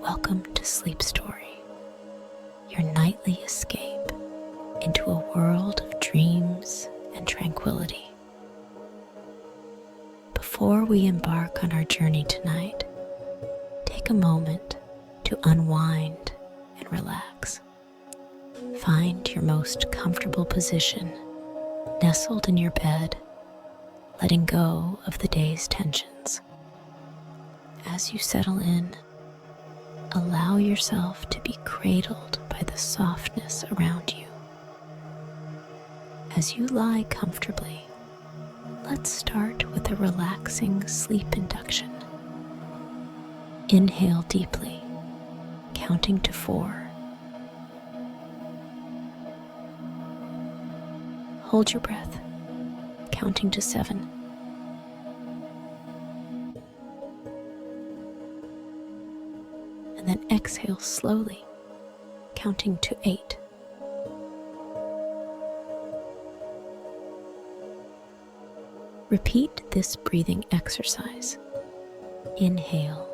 Welcome to Sleep Story, your nightly escape into a world of dreams and tranquility. Before we embark on our journey tonight, take a moment to unwind and relax. Find your most comfortable position, nestled in your bed, letting go of the day's tensions. As you settle in, allow yourself to be cradled by the softness around you. As you lie comfortably, let's start with a relaxing sleep induction. Inhale deeply, counting to 4. Hold your breath, counting to 7. And then exhale slowly, counting to 8. Repeat this breathing exercise. Inhale,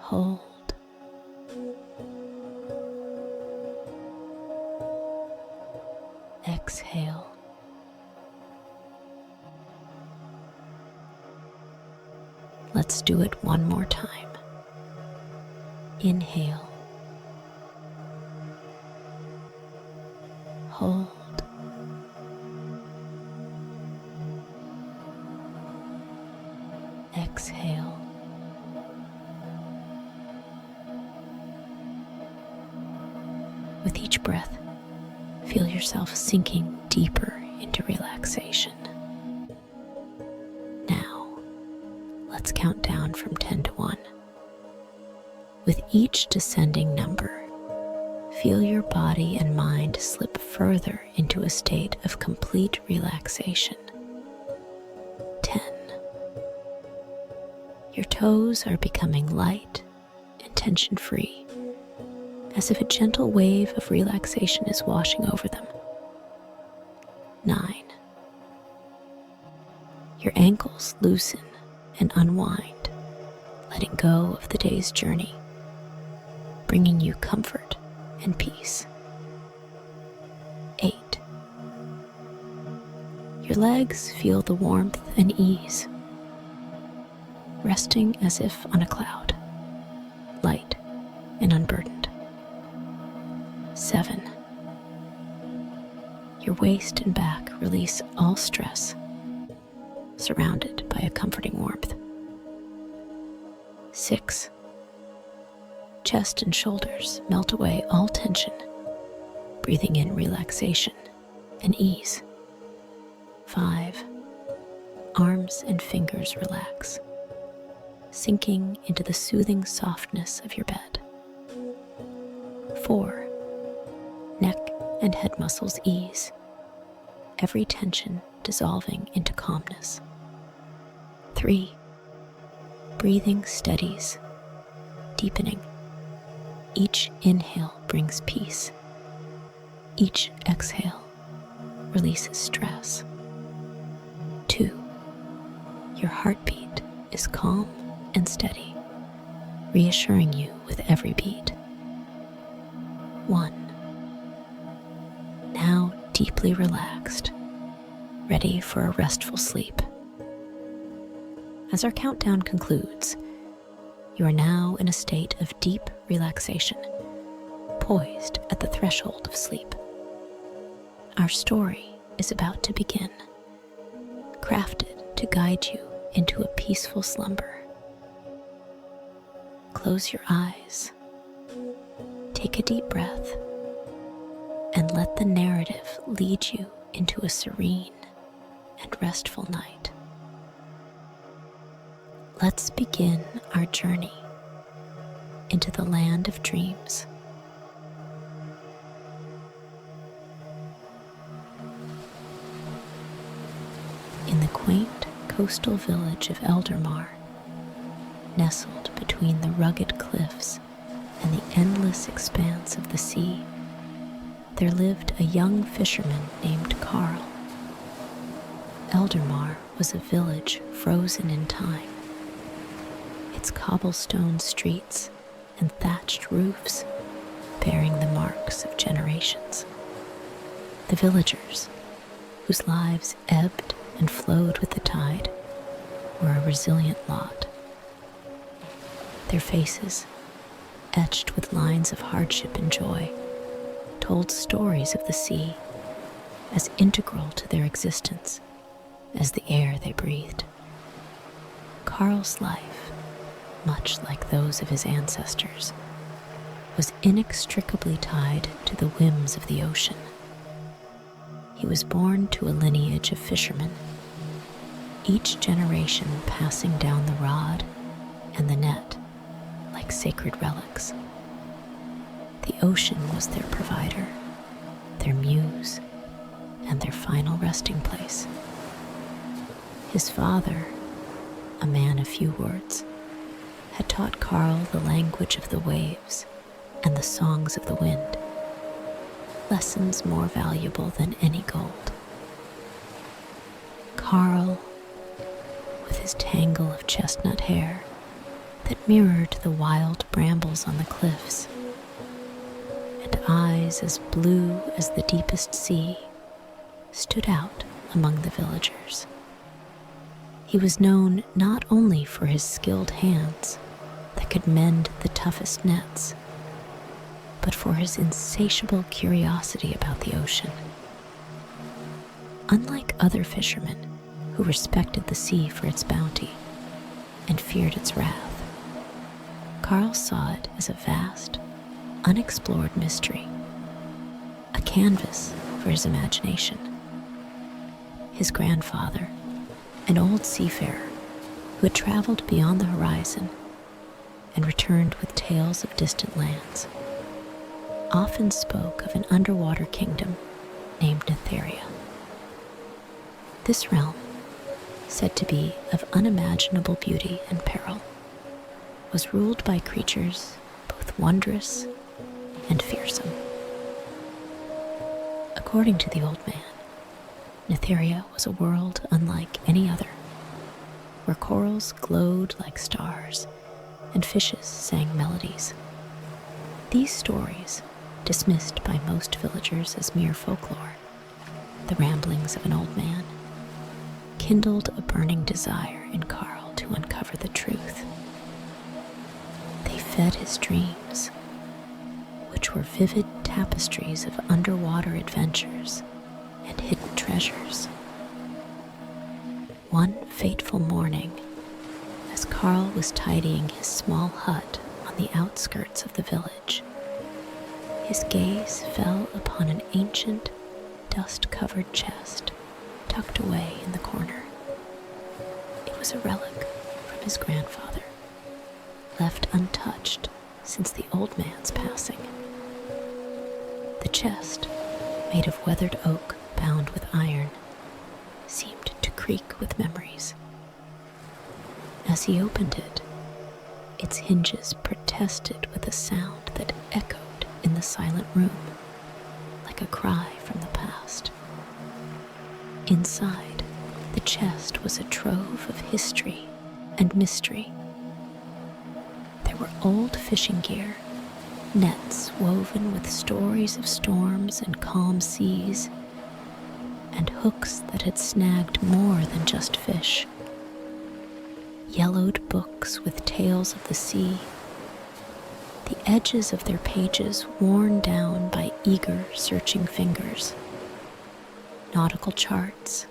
hold, exhale. Let's do it one more time. Inhale, hold, exhale. With each breath, feel yourself sinking deeper into relaxation. Let's count down from 10 to 1. With each descending number, feel your body and mind slip further into a state of complete relaxation. 10. Your toes are becoming light and tension-free, as if a gentle wave of relaxation is washing over them. 9. Your ankles loosen and unwind, letting go of the day's journey, bringing you comfort and peace. 8. Your legs feel the warmth and ease, resting as if on a cloud, light and unburdened. 7. Your waist and back release all stress, surrounded by a comforting warmth. 6. Chest and shoulders melt away all tension, breathing in relaxation and ease. 5. Arms and fingers relax, sinking into the soothing softness of your bed. 4. Neck and head muscles ease, every tension dissolving into calmness. 3. Breathing steadies, deepening. Each inhale brings peace. Each exhale releases stress. 2. Your heartbeat is calm and steady, reassuring you with every beat. 1. Now deeply relaxed, ready for a restful sleep. As our countdown concludes, you are now in a state of deep relaxation, poised at the threshold of sleep. Our story is about to begin, crafted to guide you into a peaceful slumber. Close your eyes, take a deep breath, and let the narrative lead you into a serene and restful night. Let's begin our journey into the land of dreams. In the quaint coastal village of Eldermar, nestled between the rugged cliffs and the endless expanse of the sea, there lived a young fisherman named Karl. Eldermar was a village frozen in time, its cobblestone streets and thatched roofs bearing the marks of generations. The villagers, whose lives ebbed and flowed with the tide, were a resilient lot. Their faces, etched with lines of hardship and joy, told stories of the sea as integral to their existence as the air they breathed. Karl's life, much like those of his ancestors, was inextricably tied to the whims of the ocean. He was born to a lineage of fishermen, each generation passing down the rod and the net like sacred relics. The ocean was their provider, their muse, and their final resting place. His father, a man of few words, had taught Karl the language of the waves and the songs of the wind, lessons more valuable than any gold. Karl, with his tangle of chestnut hair that mirrored the wild brambles on the cliffs, and eyes as blue as the deepest sea, stood out among the villagers. He was known not only for his skilled hands that could mend the toughest nets, but for his insatiable curiosity about the ocean. Unlike other fishermen who respected the sea for its bounty and feared its wrath, Karl saw it as a vast, unexplored mystery, a canvas for his imagination. His grandfather, an old seafarer who had traveled beyond the horizon and returned with tales of distant lands, often spoke of an underwater kingdom named Netheria. This realm, said to be of unimaginable beauty and peril, was ruled by creatures both wondrous and fearsome. According to the old man, Netheria was a world unlike any other, where corals glowed like stars and fishes sang melodies. These stories, dismissed by most villagers as mere folklore, the ramblings of an old man, kindled a burning desire in Karl to uncover the truth. They fed his dreams, which were vivid tapestries of underwater adventures and hidden treasures. One fateful morning, as Karl was tidying his small hut on the outskirts of the village, his gaze fell upon an ancient, dust-covered chest tucked away in the corner. It was a relic from his grandfather, left untouched since the old man's passing. The chest, made of weathered oak bound with iron, seemed to creak with memories. As he opened it, its hinges protested with a sound that echoed in the silent room, like a cry from the past. Inside, the chest was a trove of history and mystery. There were old fishing gear, nets woven with stories of storms and calm seas, and hooks that had snagged more than just fish. Yellowed books with tales of the sea, the edges of their pages worn down by eager, searching fingers. Nautical charts,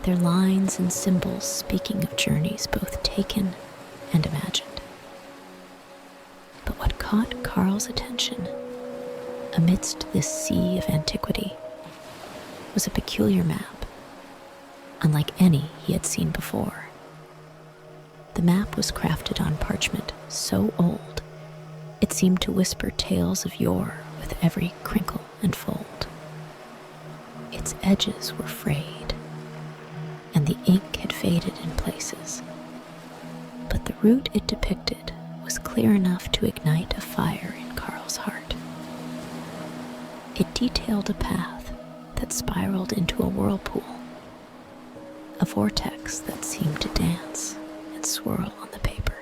their lines and symbols speaking of journeys both taken and imagined. But what caught Karl's attention, amidst this sea of antiquity, was a peculiar map, unlike any he had seen before. The map was crafted on parchment so old, it seemed to whisper tales of yore with every crinkle and fold. Its edges were frayed, and the ink had faded in places, but the route it depicted was clear enough to ignite a fire in Karl's heart. It detailed a path that spiraled into a whirlpool, a vortex that seemed to dance and words swirl on the paper.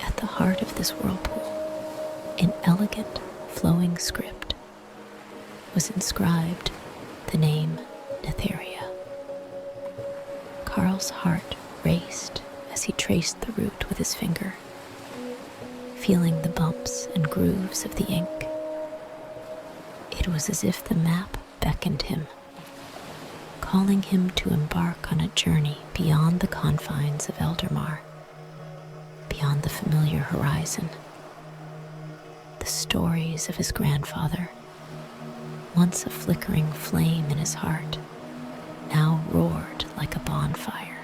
At the heart of this whirlpool, in elegant, flowing script, was inscribed the name Netheria. Karl's heart raced as he traced the route with his finger, feeling the bumps and grooves of the ink. It was as if the map beckoned him, calling him to embark on a journey beyond the confines of Eldormar, beyond the familiar horizon. The stories of his grandfather, once a flickering flame in his heart, now roared like a bonfire.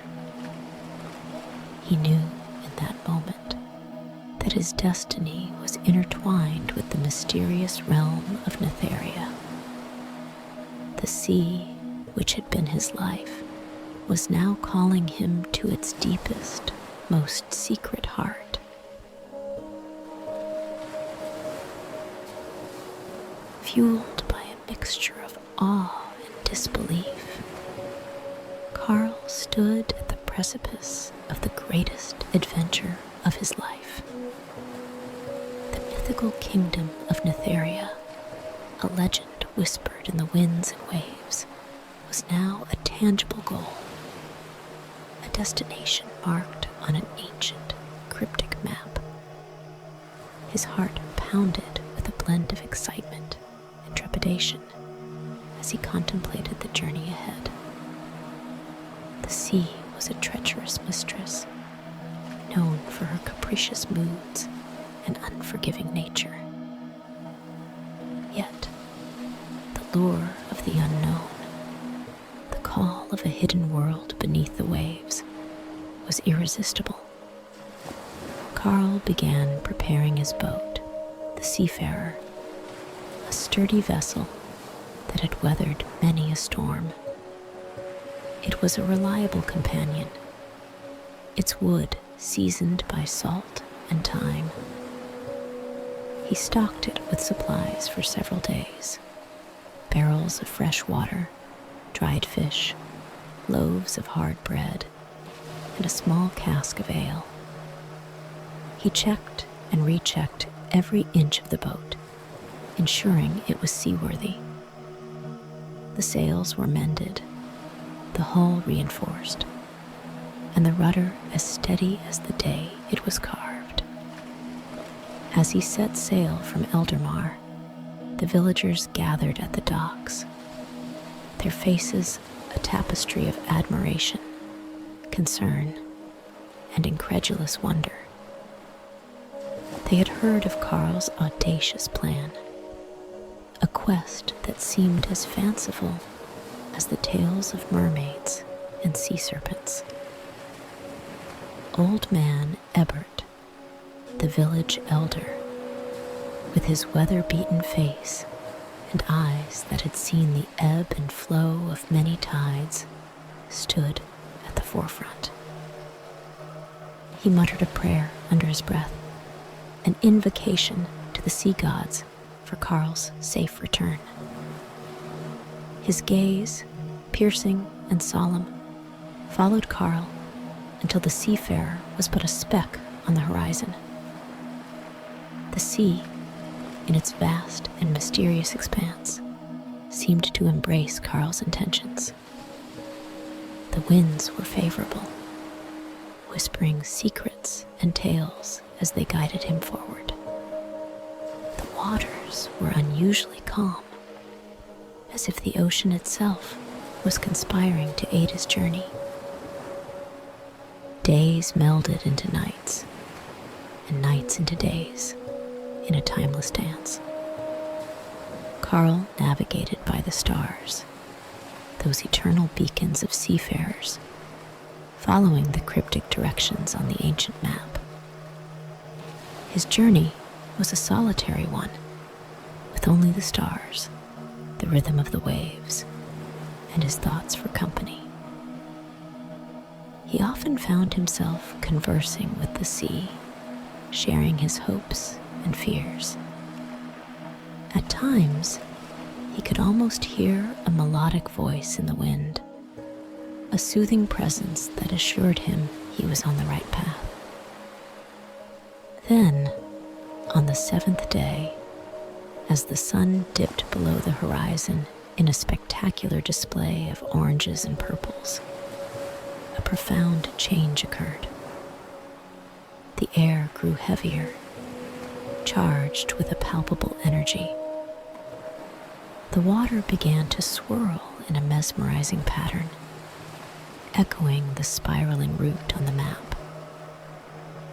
He knew in that moment that his destiny was intertwined with the mysterious realm of Netheria. The sea, which had been his life, was now calling him to its deepest, most secret heart. Fueled by a mixture of awe and disbelief, Karl stood at the precipice of the greatest adventure of his life. The mythical kingdom of Netheria, a legend whispered in the winds and waves, was now a tangible goal, a destination marked on an ancient, cryptic map. His heart pounded with a blend of excitement and trepidation as he contemplated the journey ahead. The sea was a treacherous mistress, known for her capricious moods and unforgiving nature. Yet, the lure of the unknown, the call of a hidden world beneath the waves, was irresistible. Karl began preparing his boat, the Seafarer, a sturdy vessel that had weathered many a storm. It was a reliable companion, its wood seasoned by salt and thyme. He stocked it with supplies for several days: barrels of fresh water, dried fish, loaves of hard bread, and a small cask of ale. He checked and rechecked every inch of the boat, ensuring it was seaworthy. The sails were mended, the hull reinforced, and the rudder as steady as the day it was carved. As he set sail from Eldormar, the villagers gathered at the docks, their faces a tapestry of admiration, concern, and incredulous wonder. They had heard of Karl's audacious plan, a quest that seemed as fanciful as the tales of mermaids and sea serpents. Old man Ebert, the village elder, with his weather-beaten face and eyes that had seen the ebb and flow of many tides, stood at the forefront. He muttered a prayer under his breath, an invocation to the sea gods for Karl's safe return. His gaze, piercing and solemn, followed Karl until the seafarer was but a speck on the horizon. The sea, in its vast and mysterious expanse, seemed to embrace Karl's intentions. The winds were favorable, whispering secrets and tales as they guided him forward. The waters were unusually calm, as if the ocean itself was conspiring to aid his journey. Days melded into nights, and nights into days, in a timeless dance. Karl navigated by the stars, those eternal beacons of seafarers, following the cryptic directions on the ancient map. His journey was a solitary one, with only the stars, the rhythm of the waves, and his thoughts for company. He often found himself conversing with the sea, sharing his hopes and fears. At times, he could almost hear a melodic voice in the wind, a a soothing presence that assured him he was on the right path. Then, on the seventh day, as the sun dipped below the horizon in a spectacular display of oranges and purples, a profound change occurred. The air grew heavier, charged with a palpable energy. The water began to swirl in a mesmerizing pattern, echoing the spiraling route on the map.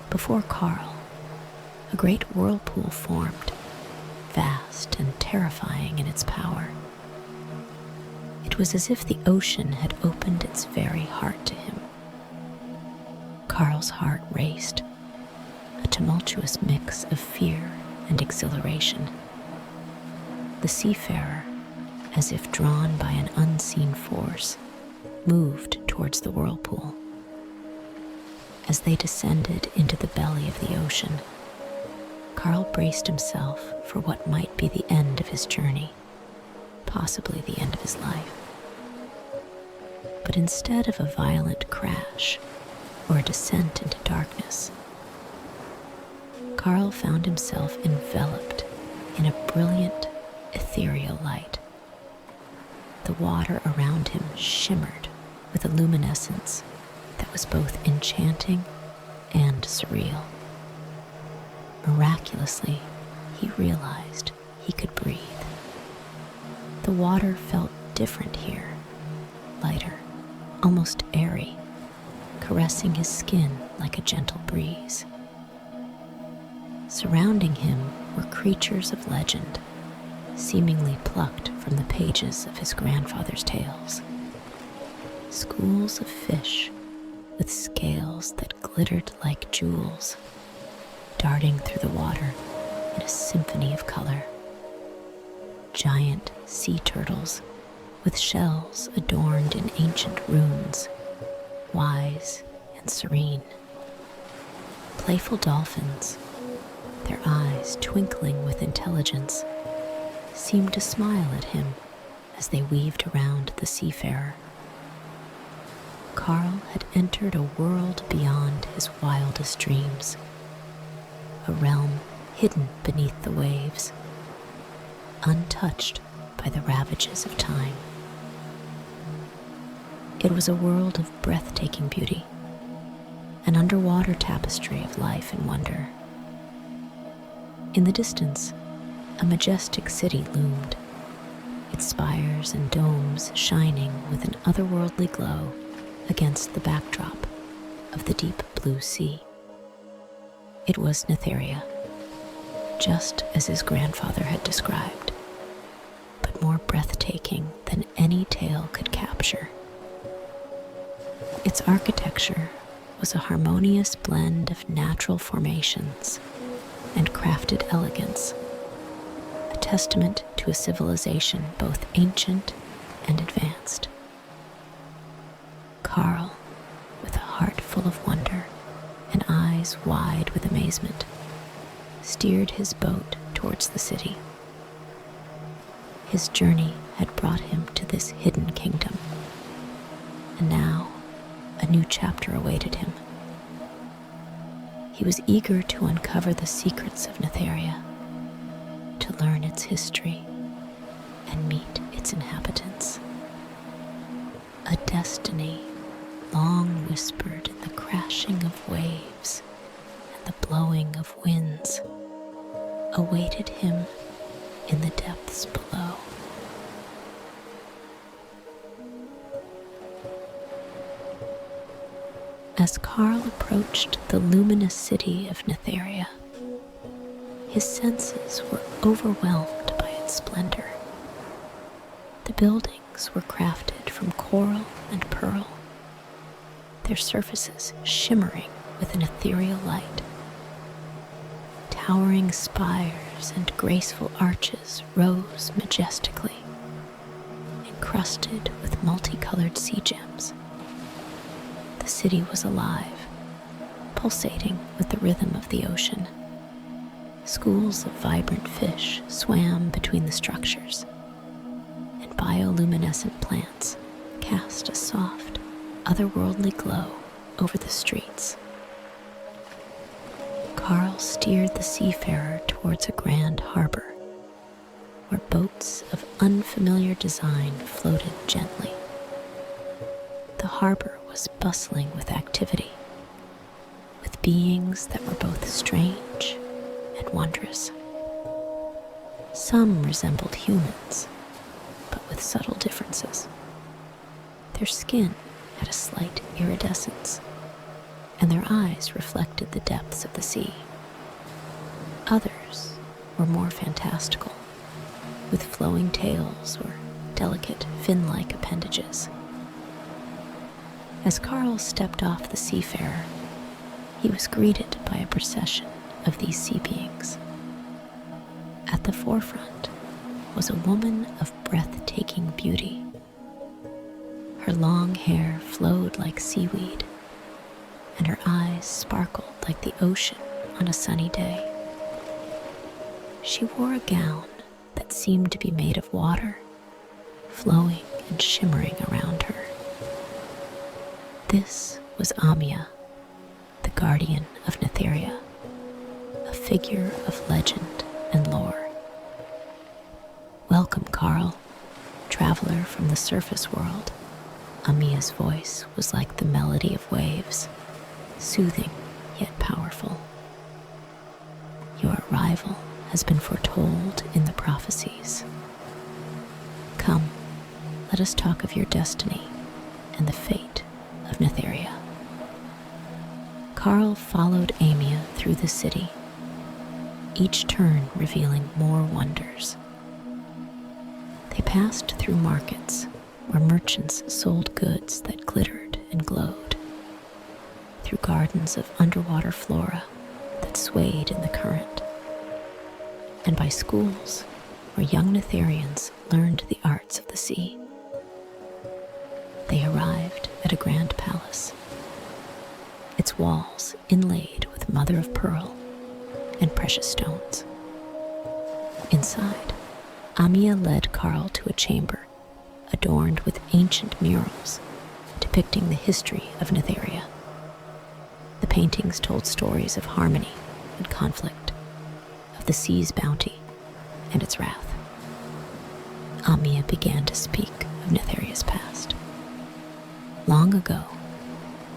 Before Karl, a great whirlpool formed, vast and terrifying in its power. It was as if the ocean had opened its very heart to him. Karl's heart raced, a tumultuous mix of fear and exhilaration. The seafarer, as if drawn by an unseen force, moved towards the whirlpool. As they descended into the belly of the ocean, Karl braced himself for what might be the end of his journey, possibly the end of his life. But instead of a violent crash or a descent into darkness, Karl found himself enveloped in a brilliant, ethereal light. The water around him shimmered with a luminescence that was both enchanting and surreal. Miraculously, he realized he could breathe. The water felt different here, lighter, almost airy, caressing his skin like a gentle breeze. Surrounding him were creatures of legend, seemingly plucked from the pages of his grandfather's tales. Schools of fish with scales that glittered like jewels, darting through the water in a symphony of color. Giant sea turtles with shells adorned in ancient runes, wise and serene. Playful dolphins, their eyes twinkling with intelligence, seemed to smile at him as they weaved around the seafarer. Karl had entered a world beyond his wildest dreams, a realm hidden beneath the waves, untouched by the ravages of time. It was a world of breathtaking beauty, an underwater tapestry of life and wonder. In the distance, a majestic city loomed, its spires and domes shining with an otherworldly glow against the backdrop of the deep blue sea. It was Netheria, just as his grandfather had described, but more breathtaking than any tale could capture. Its architecture was a harmonious blend of natural formations and crafted elegance, a testament to a civilization both ancient and advanced. Karl, with a heart full of wonder and eyes wide with amazement, steered his boat towards the city. His journey had brought him to this hidden kingdom, and now a new chapter awaited him. He was eager to uncover the secrets of Netheria, to learn its history and meet its inhabitants. A destiny long whispered in the crashing of waves and the blowing of winds awaited him in the depths below. As Karl approached the luminous city of Netheria, his senses were overwhelmed by its splendor. The buildings were crafted from coral and pearl, their surfaces shimmering with an ethereal light. Towering spires and graceful arches rose majestically, encrusted with multicolored sea gems. The city was alive, pulsating with the rhythm of the ocean. Schools of vibrant fish swam between the structures, and bioluminescent plants cast a soft, otherworldly glow over the streets. Karl steered the seafarer towards a grand harbor where boats of unfamiliar design floated gently. The harbor was bustling with activity, with beings that were both strange and wondrous. Some resembled humans, but with subtle differences. Their skin had a slight iridescence, and their eyes reflected the depths of the sea. Others were more fantastical, with flowing tails or delicate fin-like appendages. As Karl stepped off the seafarer, he was greeted by a procession of these sea beings. At the forefront was a woman of breathtaking beauty. Her long hair flowed like seaweed, and her eyes sparkled like the ocean on a sunny day. She wore a gown that seemed to be made of water, flowing and shimmering around her. This was Amia, the guardian of Netheria, a figure of legend and lore. "Welcome, Karl, traveler from the surface world." Amia's voice was like the melody of waves, soothing yet powerful. "Your arrival has been foretold in the prophecies. Come, let us talk of your destiny and the fate of Netheria." Karl followed Amia through the city, each turn revealing more wonders. They passed through markets where merchants sold goods that glittered and glowed, through gardens of underwater flora that swayed in the current, and by schools where young Netherians learned the arts of the sea. They arrived at a grand palace, its walls inlaid with mother of pearl and precious stones. Inside, Amia led Karl to a chamber adorned with ancient murals depicting the history of Netheria. The paintings told stories of harmony and conflict, of the sea's bounty and its wrath. Amia began to speak of Netheria's past. Long ago,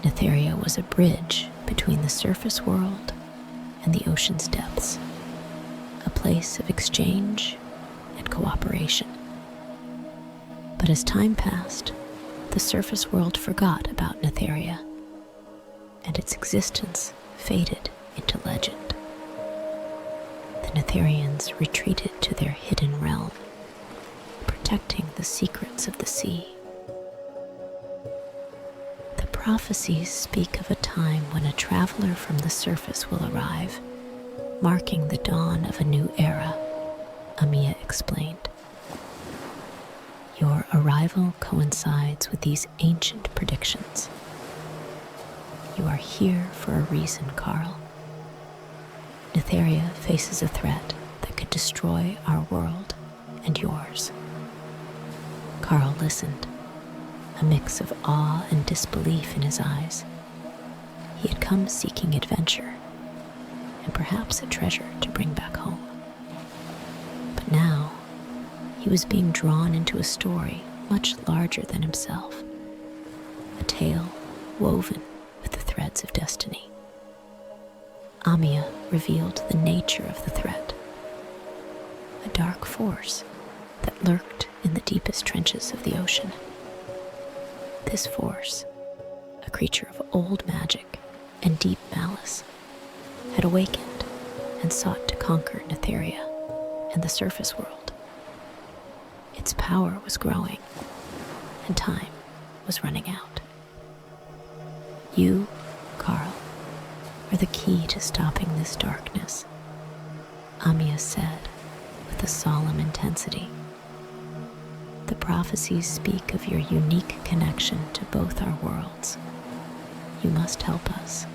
Netheria was a bridge between the surface world and the ocean's depths, a place of exchange and cooperation. But as time passed, the surface world forgot about Netheria, and its existence faded into legend. The Netherians retreated to their hidden realm, protecting the secrets of the sea. The prophecies speak of a time when a traveler from the surface will arrive, marking the dawn of a new era, Amia explained. Your arrival coincides with these ancient predictions. You are here for a reason, Karl. Netheria faces a threat that could destroy our world and yours. Karl listened, a mix of awe and disbelief in his eyes. He had come seeking adventure, and perhaps a treasure to bring back home. But now, he was being drawn into a story much larger than himself, a tale woven with the threads of destiny. Amia revealed the nature of the threat, a dark force that lurked in the deepest trenches of the ocean. This force, a creature of old magic and deep malice, had awakened and sought to conquer Netheria and the surface world. Its power was growing, and time was running out. You, Karl, are the key to stopping this darkness, Amia said with a solemn intensity. The prophecies speak of your unique connection to both our worlds. You must help us.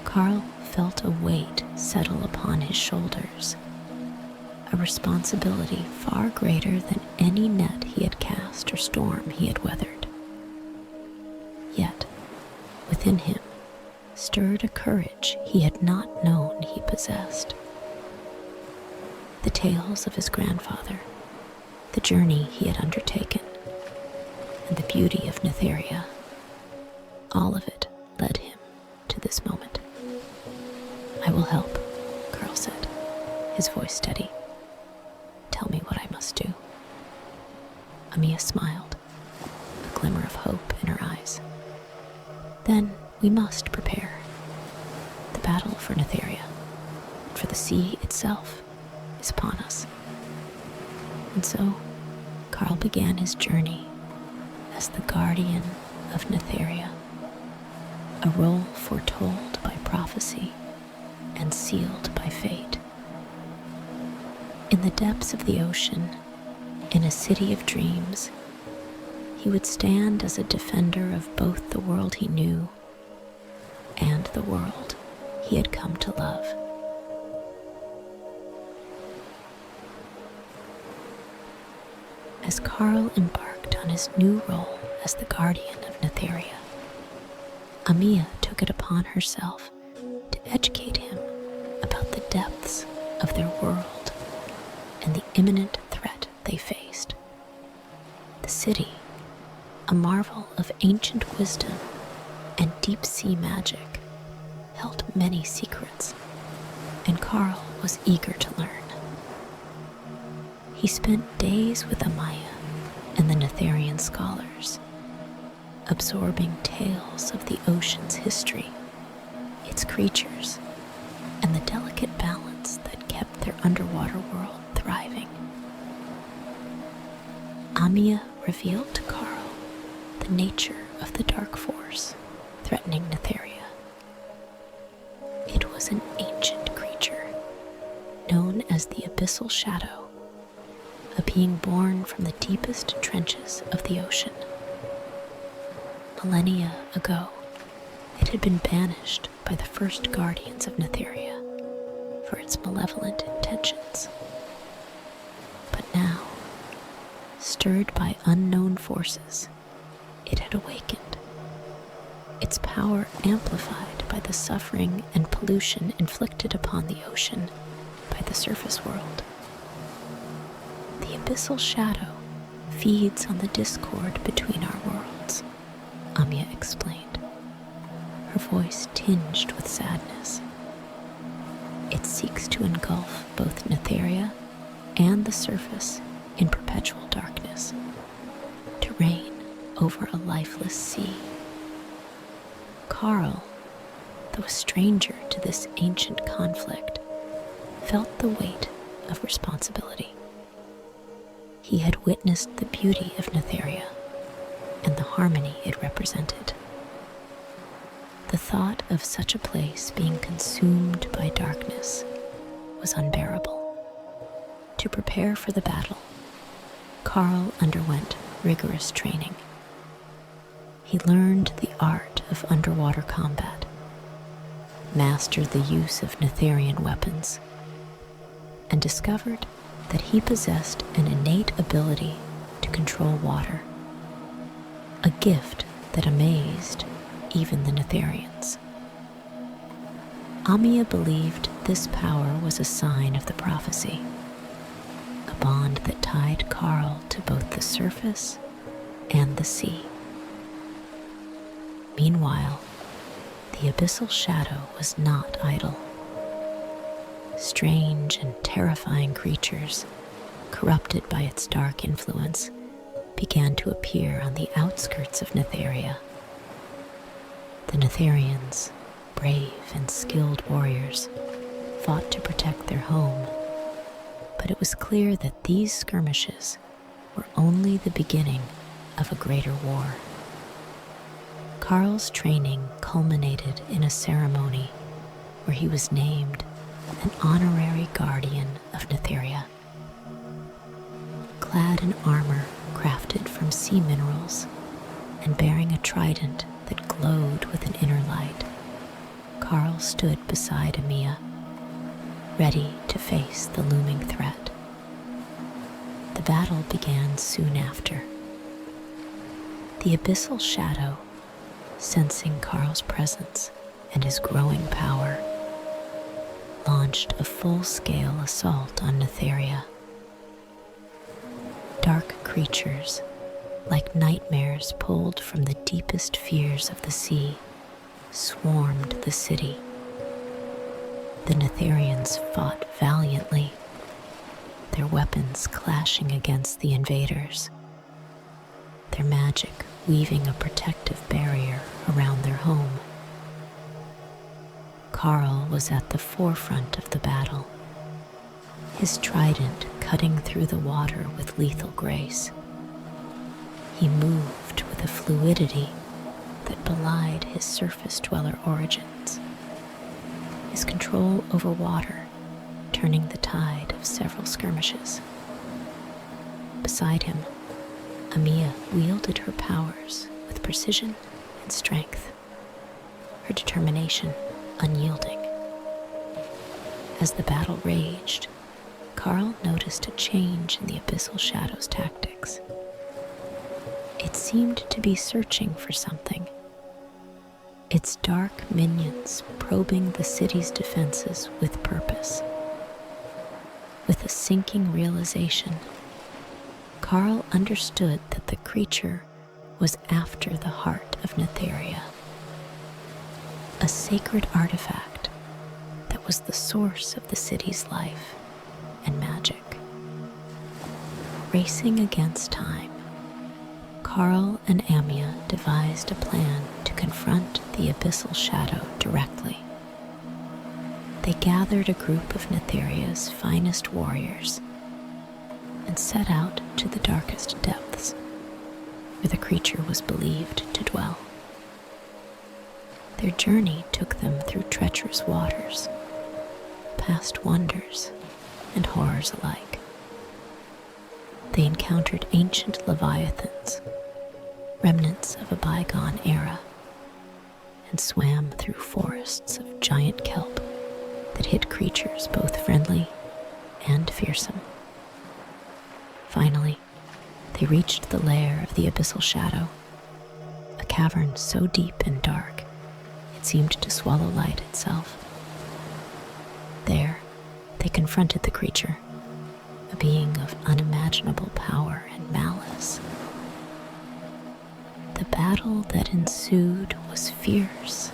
Karl felt a weight settle upon his shoulders, a responsibility far greater than any net he had cast or storm he had weathered. within him stirred a courage he had not known he possessed. The tales of his grandfather, the journey he had undertaken, and the beauty of Netheria, all of it led him to this moment. "I will help," Karl said, his voice steady. "Tell me what I must do." Amia smiled, a glimmer of hope in her eyes. "Then we must prepare. The battle for Netheria, for the sea itself, is upon us." And so Karl began his journey as the guardian of Netheria, a role foretold by prophecy and sealed by fate. In the depths of the ocean, in a city of dreams, he would stand as a defender of both the world he knew and the world he had come to love. As Karl embarked on his new role as the guardian of Netheria, Amia took it upon herself to educate him about the depths of their world and the imminent threat they faced. The city, a marvel of ancient wisdom and deep-sea magic, held many secrets, and Karl was eager to learn. He spent days with Amaya and the Netherian scholars, absorbing tales of the ocean's history, its creatures, and the delicate balance that kept their underwater world thriving. Amia revealed to Karl the nature of the dark force threatening Netheria. It was an ancient creature known as the Abyssal Shadow, a being born from the deepest trenches of the ocean. Millennia ago, it had been banished by the first guardians of Netheria for its malevolent intentions. But now, stirred by unknown forces, it had awakened, its power amplified by the suffering and pollution inflicted upon the ocean by the surface world. The Abyssal Shadow feeds on the discord between our worlds, Amia explained, her voice tinged with sadness. It seeks to engulf both Netheria and the surface in perpetual darkness, to reign over a lifeless sea. Karl, though a stranger to this ancient conflict, felt the weight of responsibility. He had witnessed the beauty of Netheria and the harmony it represented. The thought of such a place being consumed by darkness was unbearable. To prepare for the battle, Karl underwent rigorous training. He learned the art of underwater combat, mastered the use of Netherian weapons, and discovered that he possessed an innate ability to control water, a gift that amazed even the Netherians. Amia believed this power was a sign of the prophecy, a bond that tied Karl to both the surface and the sea. Meanwhile, the Abyssal Shadow was not idle. Strange and terrifying creatures, corrupted by its dark influence, began to appear on the outskirts of Netheria. The Netherians, brave and skilled warriors, fought to protect their home, but it was clear that these skirmishes were only the beginning of a greater war. Karl's training culminated in a ceremony where he was named an honorary guardian of Netheria. Clad in armor crafted from sea minerals and bearing a trident that glowed with an inner light, Karl stood beside Amia, ready to face the looming threat. The battle began soon after. The Abyssal Shadow, sensing Karl's presence and his growing power, launched a full-scale assault on Netheria. Dark creatures, like nightmares pulled from the deepest fears of the sea, swarmed the city. The Netherians fought valiantly, their weapons clashing against the invaders, their magic weaving a protective barrier around their home. Karl was at the forefront of the battle, his trident cutting through the water with lethal grace. He moved with a fluidity that belied his surface-dweller origins, his control over water turning the tide of several skirmishes. Beside him, Amiya wielded her powers with precision and strength, her determination unyielding. As the battle raged, Karl noticed a change in the Abyssal Shadow's tactics. It seemed to be searching for something, its dark minions probing the city's defenses with purpose. With a sinking realization, Karl understood that the creature was after the heart of Netheria, a sacred artifact that was the source of the city's life and magic. Racing against time, Karl and Amiya devised a plan to confront the Abyssal Shadow directly. They gathered a group of Netheria's finest warriors and set out to the darkest depths where the creature was believed to dwell. Their journey took them through treacherous waters, past wonders and horrors alike. They encountered ancient leviathans, remnants of a bygone era, and swam through forests of giant kelp that hid creatures both friendly and fearsome. Finally, they reached the lair of the Abyssal Shadow, a cavern so deep and dark it seemed to swallow light itself. There, they confronted the creature, a being of unimaginable power and malice. The battle that ensued was fierce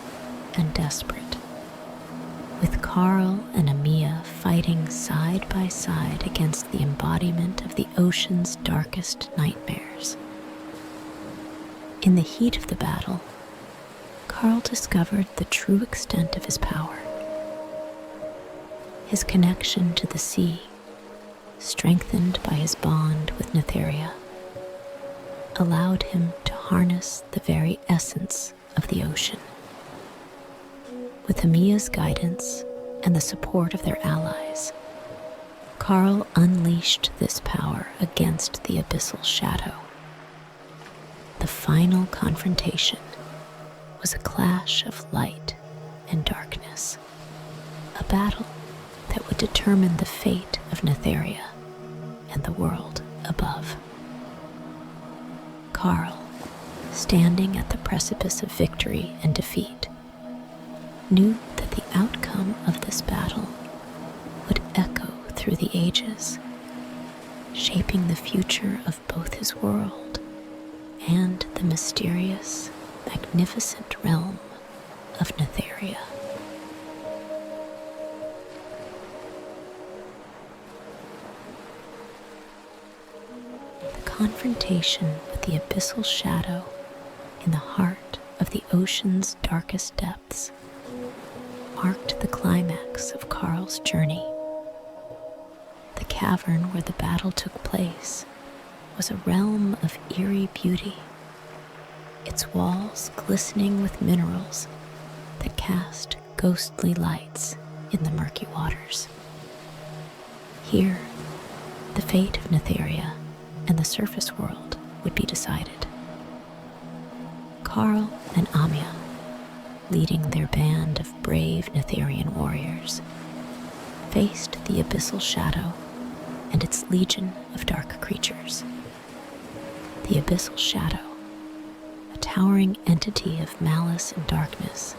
and desperate, with Karl and Amiya fighting side by side against the embodiment of the ocean's darkest nightmares. In the heat of the battle, Karl discovered the true extent of his power. His connection to the sea, strengthened by his bond with Netheria, allowed him to harness the very essence of the ocean. With Amiya's guidance and the support of their allies, Karl unleashed this power against the Abyssal Shadow. The final confrontation was a clash of light and darkness, a battle that would determine the fate of Netheria and the world above. Karl, standing at the precipice of victory and defeat, knew that the outcome of this battle would echo through the ages, shaping the future of both his world and the mysterious, magnificent realm of Netheria. The confrontation with the Abyssal Shadow in the heart of the ocean's darkest depths marked the climax of Karl's journey. The cavern where the battle took place was a realm of eerie beauty, its walls glistening with minerals that cast ghostly lights in the murky waters. Here, the fate of Netheria and the surface world would be decided. Karl and Amiya, leading their band of brave Netherian warriors, faced the Abyssal Shadow and its legion of dark creatures. The Abyssal Shadow, a towering entity of malice and darkness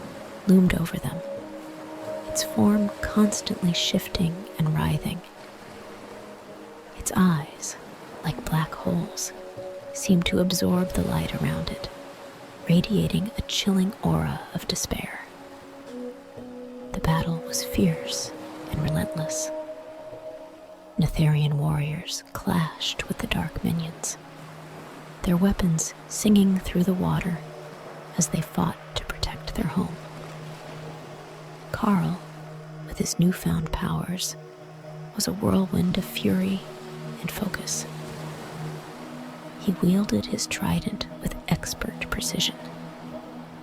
loomed over them, its form constantly shifting and writhing. Its eyes, like black holes, seemed to absorb the light around it, radiating a chilling aura of despair. The battle was fierce and relentless. Netherian warriors clashed with the dark minions, their weapons singing through the water as they fought to protect their home. Karl, with his newfound powers, was a whirlwind of fury and focus. He wielded his trident with expert precision,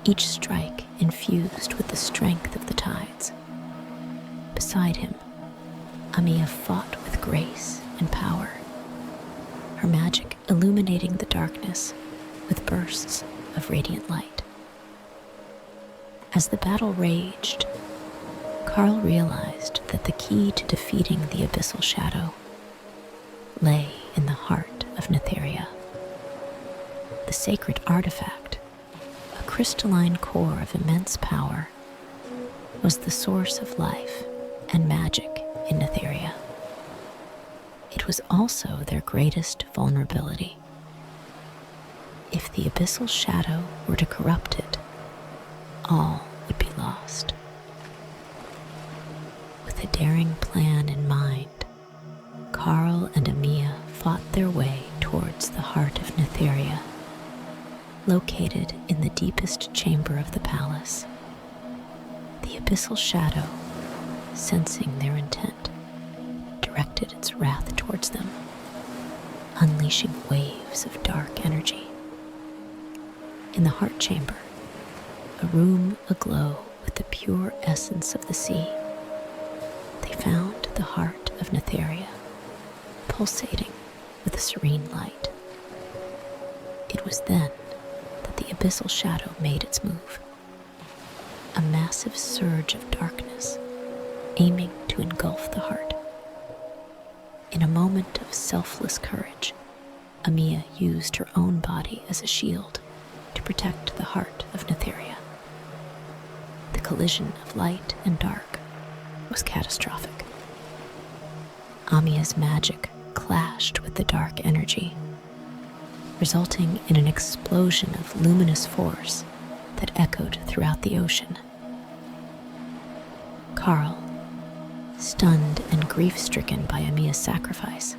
each strike infused with the strength of the tides. Beside him, Amiya fought with grace and power, her magic illuminating the darkness with bursts of radiant light. As the battle raged, Karl realized that the key to defeating the abyssal shadow lay in the heart of Netheria. The sacred artifact, a crystalline core of immense power, was the source of life and magic in Netheria. It was also their greatest vulnerability. If the abyssal shadow were to corrupt it, all would be lost. With a daring plan in mind, Karl and Amiya fought their way towards the heart of Netheria, located in the deepest chamber of the palace. The abyssal shadow, sensing their intent, directed its wrath towards them, unleashing waves of dark energy. In the heart chamber, a room aglow with the pure essence of the sea, they found the heart of Netheria, pulsating with a serene light. It was then that the abyssal shadow made its move, a massive surge of darkness aiming to engulf the heart. In a moment of selfless courage, Amiya used her own body as a shield to protect the heart of Netheria. The collision of light and dark was catastrophic. Amiya's magic clashed with the dark energy, resulting in an explosion of luminous force that echoed throughout the ocean. Karl, stunned and grief-stricken by Amiya's sacrifice,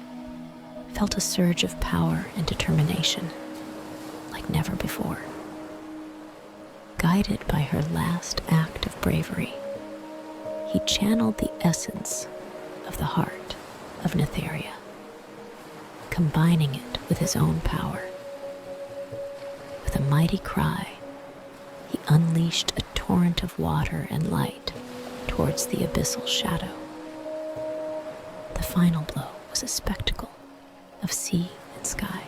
felt a surge of power and determination like never before. Guided by her last act of bravery, he channeled the essence of the heart of Netheria, combining it with his own power. With a mighty cry, he unleashed a torrent of water and light towards the abyssal shadow. The final blow was a spectacle of sea and sky.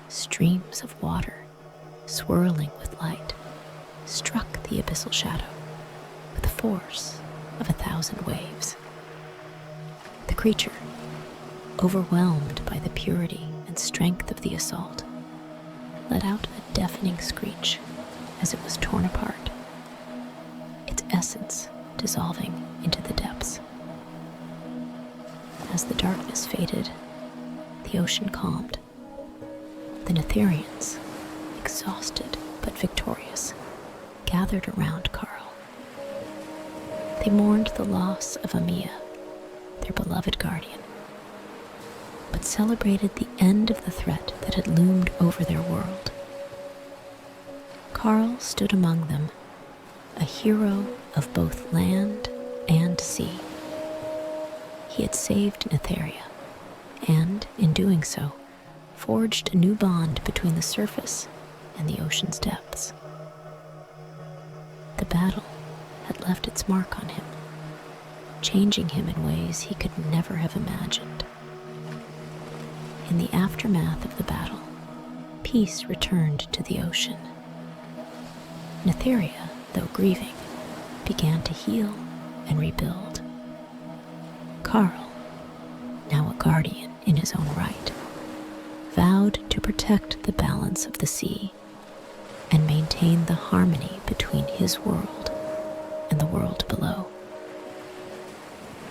Streams of water, swirling with light, struck the abyssal shadow with the force of 1,000 waves. The creature, overwhelmed by the purity and strength of the assault, let out a deafening screech as it was torn apart, its essence dissolving into the depths. As the darkness faded, the ocean calmed. The Netherians, exhausted but victorious, gathered around Karl. They mourned the loss of Amiya, their beloved guardian, but celebrated the end of the threat that had loomed over their world. Karl stood among them, a hero of both land and sea. He had saved Netheria, and, in doing so, forged a new bond between the surface and the ocean's depths. The battle had left its mark on him, changing him in ways he could never have imagined. In the aftermath of the battle, peace returned to the ocean. Netheria, though grieving, began to heal and rebuild. Karl, now a guardian in his own right, vowed to protect the balance of the sea maintain the harmony between his world and the world below.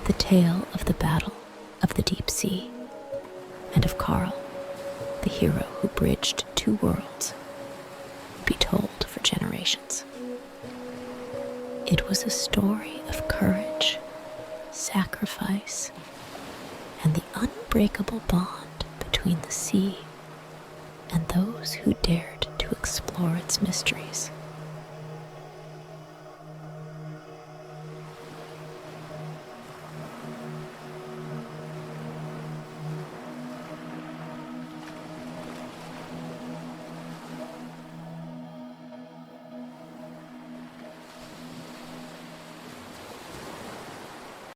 The tale of the battle of the deep sea and of Karl, the hero who bridged two worlds, would be told for generations. It was a story of courage, sacrifice, and the unbreakable bond between the sea and those who dared to explore its mysteries.